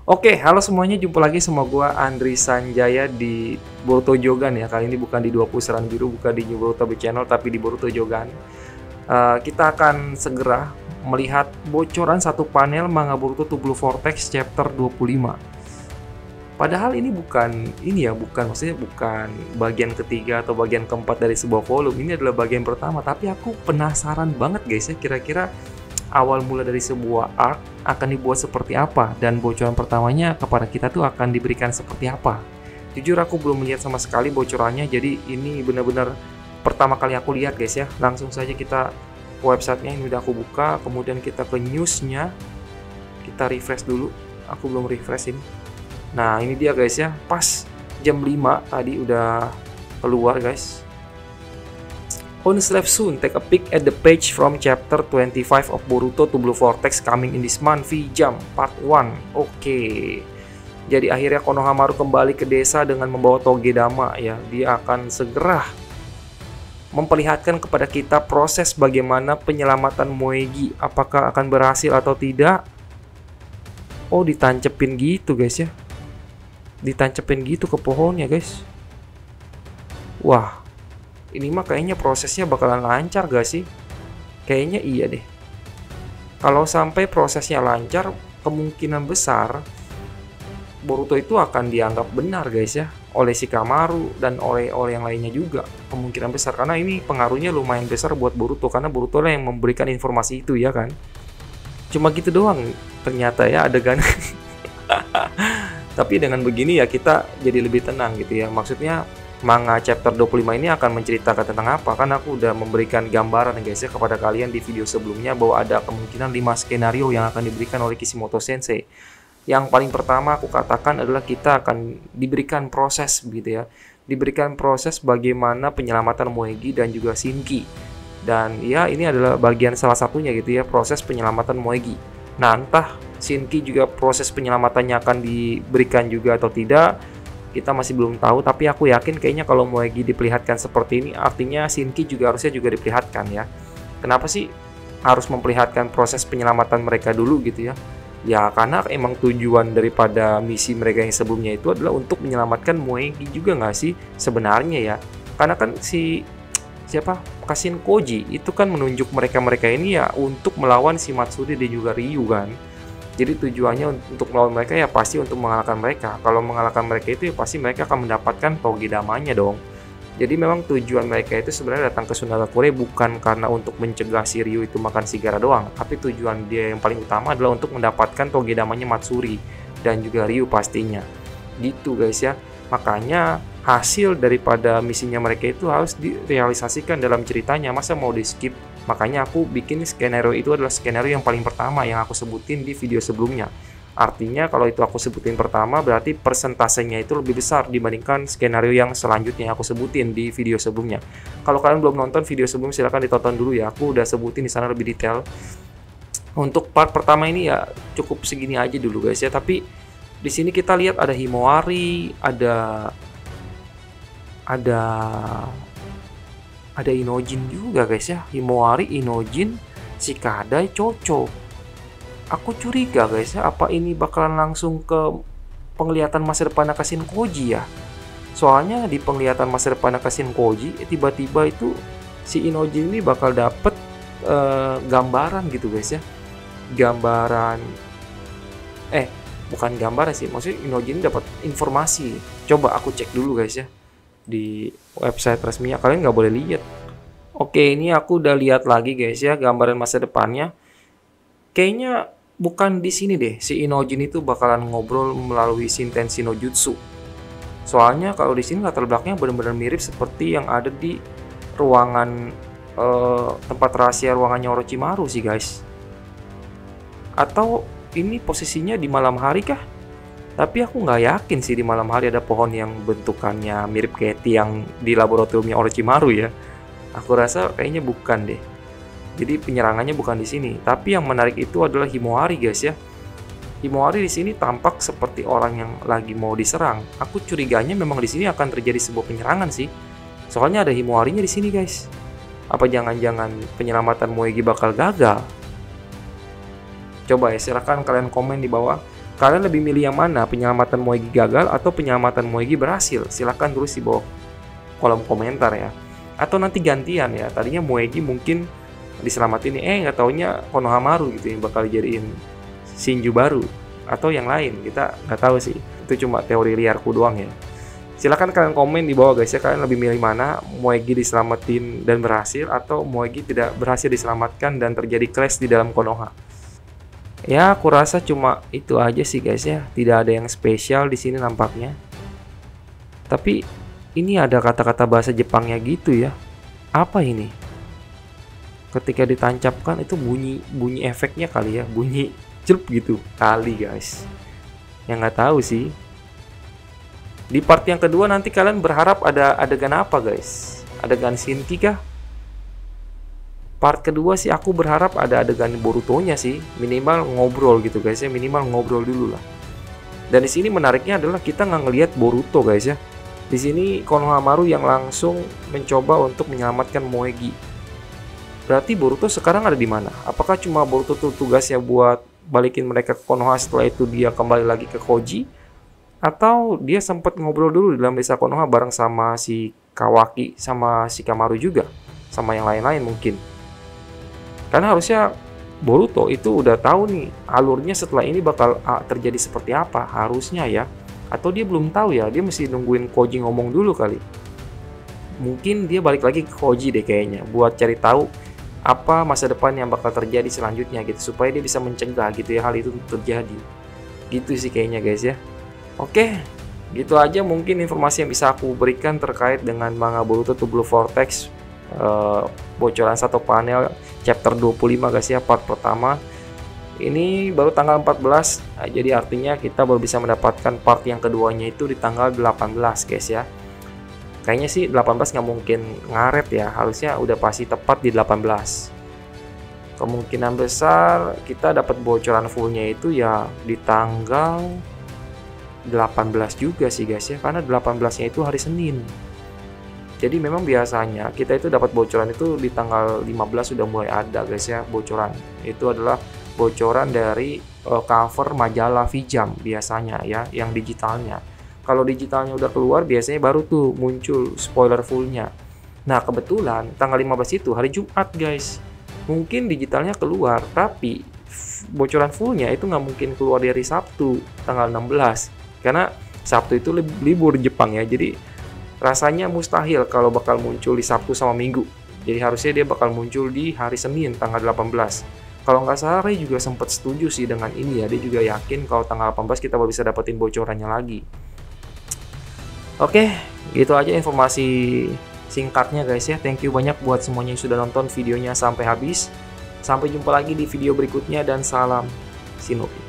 Oke, halo semuanya, jumpa lagi sama gua Andri Sanjaya di Boruto Jogan ya. Kali ini bukan di 20 Seran Biru, bukan di New Boruto B Channel, tapi di Boruto Jogan. Kita akan segera melihat bocoran satu panel manga Boruto to Blue Vortex chapter 25. Padahal ini maksudnya bukan bagian ketiga atau bagian keempat dari sebuah volume. Ini adalah bagian pertama, tapi aku penasaran banget guys ya, kira-kira awal mula dari sebuah arc akan dibuat seperti apa, dan bocoran pertamanya kepada kita tuh akan diberikan seperti apa. Jujur aku belum melihat sama sekali bocorannya, jadi ini benar-benar pertama kali aku lihat guys ya. Langsung saja kita ke websitenya, ini udah aku buka, kemudian kita ke newsnya, kita refresh dulu. Aku belum refresh ini. Nah ini dia guys ya, pas jam 5 tadi udah keluar guys. On Slave soon, take a peek at the page from chapter 25 of Boruto to Blue Vortex coming in this month, V-Jump part 1. Oke. Jadi akhirnya Konohamaru kembali ke desa dengan membawa Togedama ya. Dia akan segera memperlihatkan kepada kita proses bagaimana penyelamatan Moegi. Apakah akan berhasil atau tidak? Oh, ditancepin gitu guys ya. Ditancepin gitu ke pohonnya guys. Wah. Ini mah kayaknya prosesnya bakalan lancar gak sih? Kayaknya iya deh. Kalau sampai prosesnya lancar, kemungkinan besar Boruto itu akan dianggap benar guys ya, oleh Shikamaru dan oleh yang lainnya juga. Kemungkinan besar, karena ini pengaruhnya lumayan besar buat Boruto, karena Boruto lah yang memberikan informasi itu ya kan. Cuma gitu doang ternyata ya adegan. Tapi dengan begini ya kita jadi lebih tenang gitu ya. Maksudnya manga chapter 25 ini akan menceritakan tentang apa? Kan aku udah memberikan gambaran guys ya kepada kalian di video sebelumnya bahwa ada kemungkinan 5 skenario yang akan diberikan oleh Kishimoto Sensei. Yang paling pertama aku katakan adalah kita akan diberikan proses gitu ya. Diberikan proses bagaimana penyelamatan Moegi dan juga Shinki. Dan ya ini adalah bagian salah satunya gitu ya, proses penyelamatan Moegi. Nah entah Shinki juga proses penyelamatannya akan diberikan juga atau tidak, kita masih belum tahu, tapi aku yakin kayaknya kalau Moegi diperlihatkan seperti ini, artinya Shinki juga harusnya juga diperlihatkan ya. Kenapa sih harus memperlihatkan proses penyelamatan mereka dulu gitu ya? Ya karena emang tujuan daripada misi mereka yang sebelumnya itu adalah untuk menyelamatkan Moegi juga nggak sih sebenarnya ya? Karena kan Kashin Koji itu kan menunjuk mereka ini ya untuk melawan si Matsuri dan juga Ryu kan. Jadi tujuannya untuk melawan mereka ya pasti untuk mengalahkan mereka. Kalau mengalahkan mereka itu ya pasti mereka akan mendapatkan Togedamanya dong. Jadi memang tujuan mereka itu sebenarnya datang ke Sunagakure bukan karena untuk mencegah si Ryu itu makan Sigara doang. Tapi tujuan dia yang paling utama adalah untuk mendapatkan Togedamanya Matsuri dan juga Ryu pastinya. Gitu guys ya. Makanya hasil daripada misinya mereka itu harus direalisasikan dalam ceritanya. Masa mau di skip? Makanya aku bikin skenario itu adalah skenario yang paling pertama yang aku sebutin di video sebelumnya. Artinya kalau itu aku sebutin pertama berarti persentasenya itu lebih besar dibandingkan skenario yang selanjutnya yang aku sebutin di video sebelumnya. Kalau kalian belum nonton video sebelum, silahkan ditonton dulu ya. Aku udah sebutin di sana lebih detail. Untuk part pertama ini ya cukup segini aja dulu guys ya. Tapi di sini kita lihat ada Himawari, ada Inojin juga guys ya. Himawari, Inojin, Shikadai, Chocho. Aku curiga guys ya, apa ini bakalan langsung ke penglihatan masa depan Kashin Koji ya? Soalnya di penglihatan masa depan Kashin Koji tiba-tiba itu si Inojin ini bakal dapet gambaran gitu guys ya. Gambaran bukan gambaran sih, maksudnya Inojin dapat informasi. Coba aku cek dulu guys ya di website resminya, kalian nggak boleh lihat. Oke, ini aku udah lihat lagi guys ya gambaran masa depannya. Kayaknya bukan di sini deh, si Inojin itu bakalan ngobrol melalui Shintenshi no Jutsu. Soalnya kalau di sini latar belakangnya benar-benar mirip seperti yang ada di ruangan tempat rahasia ruangannya Orochimaru sih guys. Atau ini posisinya di malam hari kah? Tapi aku nggak yakin sih di malam hari ada pohon yang bentukannya mirip kayak tiang di laboratoriumnya Orochimaru ya. Aku rasa kayaknya bukan deh. Jadi penyerangannya bukan di sini. Tapi yang menarik itu adalah Himawari guys ya. Himawari di sini tampak seperti orang yang lagi mau diserang. Aku curiganya memang di sini akan terjadi sebuah penyerangan sih. Soalnya ada Himawarinya di sini guys. Apa jangan-jangan penyelamatan Moegi bakal gagal? Coba ya, silahkan kalian komen di bawah. Kalian lebih milih yang mana? Penyelamatan Moegi gagal atau penyelamatan Moegi berhasil? Silahkan tulis di bawah kolom komentar ya. Atau nanti gantian ya. Tadinya Moegi mungkin diselamatin nggak taunya Konohamaru gitu yang bakal jadiin Shinju baru atau yang lain, kita nggak tahu sih. Itu cuma teori liarku doang ya. Silahkan kalian komen di bawah guys ya, kalian lebih milih mana? Moegi diselamatin dan berhasil atau Moegi tidak berhasil diselamatkan dan terjadi crash di dalam Konoha? Ya, aku rasa cuma itu aja sih guys ya. Tidak ada yang spesial di sini nampaknya. Tapi ini ada kata-kata bahasa Jepangnya gitu ya. Apa ini? Ketika ditancapkan itu bunyi efeknya kali ya, bunyi celup gitu kali guys. Yang nggak tahu sih. Di part yang kedua nanti kalian berharap ada adegan apa guys? Adegan Shinki kah? Part kedua sih aku berharap ada adegan Borutonya sih, minimal ngobrol gitu guys ya, minimal ngobrol dulu lah. Dan di sini menariknya adalah kita nggak ngelihat Boruto guys ya. Di sini Konohamaru yang langsung mencoba untuk menyelamatkan Moegi. Berarti Boruto sekarang ada di mana? Apakah cuma Boruto tuh tugasnya buat balikin mereka ke Konoha, setelah itu dia kembali lagi ke Koji? Atau dia sempat ngobrol dulu di dalam desa Konoha bareng sama si Kawaki, sama si Kamaru juga, sama yang lain-lain mungkin. Karena harusnya Boruto itu udah tahu nih alurnya setelah ini bakal terjadi seperti apa, harusnya ya. Atau dia belum tahu ya, dia mesti nungguin Koji ngomong dulu kali. Mungkin dia balik lagi ke Koji deh kayaknya, buat cari tahu apa masa depan yang bakal terjadi selanjutnya gitu, supaya dia bisa mencegah gitu ya hal itu terjadi. Gitu sih kayaknya guys ya. Oke, gitu aja mungkin informasi yang bisa aku berikan terkait dengan manga Boruto to Blue Vortex, bocoran satu panel chapter 25 guys ya, part pertama. Ini baru tanggal 14, jadi artinya kita baru bisa mendapatkan part yang keduanya itu di tanggal 18 guys ya. Kayaknya sih 18 nggak mungkin ngaret ya, harusnya udah pasti tepat di 18. Kemungkinan besar kita dapat bocoran fullnya itu ya di tanggal 18 juga sih guys ya, karena 18-nya itu hari Senin. Jadi memang biasanya kita itu dapat bocoran itu di tanggal 15 sudah mulai ada guys ya bocoran. Itu adalah bocoran dari cover majalah Vijam biasanya ya, yang digitalnya. Kalau digitalnya udah keluar biasanya baru tuh muncul spoiler fullnya. Nah kebetulan tanggal 15 itu hari Jumat guys. Mungkin digitalnya keluar, tapi bocoran fullnya itu nggak mungkin keluar dari Sabtu tanggal 16. Karena Sabtu itu libur Jepang ya, jadi rasanya mustahil kalau bakal muncul di Sabtu sama Minggu. Jadi harusnya dia bakal muncul di hari Senin tanggal 18. Kalau nggak salah Ray juga sempat setuju sih dengan ini ya, dia juga yakin kalau tanggal 18 kita baru bisa dapetin bocorannya lagi. Oke, gitu aja informasi singkatnya guys ya. Thank you banyak buat semuanya yang sudah nonton videonya sampai habis. Sampai jumpa lagi di video berikutnya dan salam Shinobi.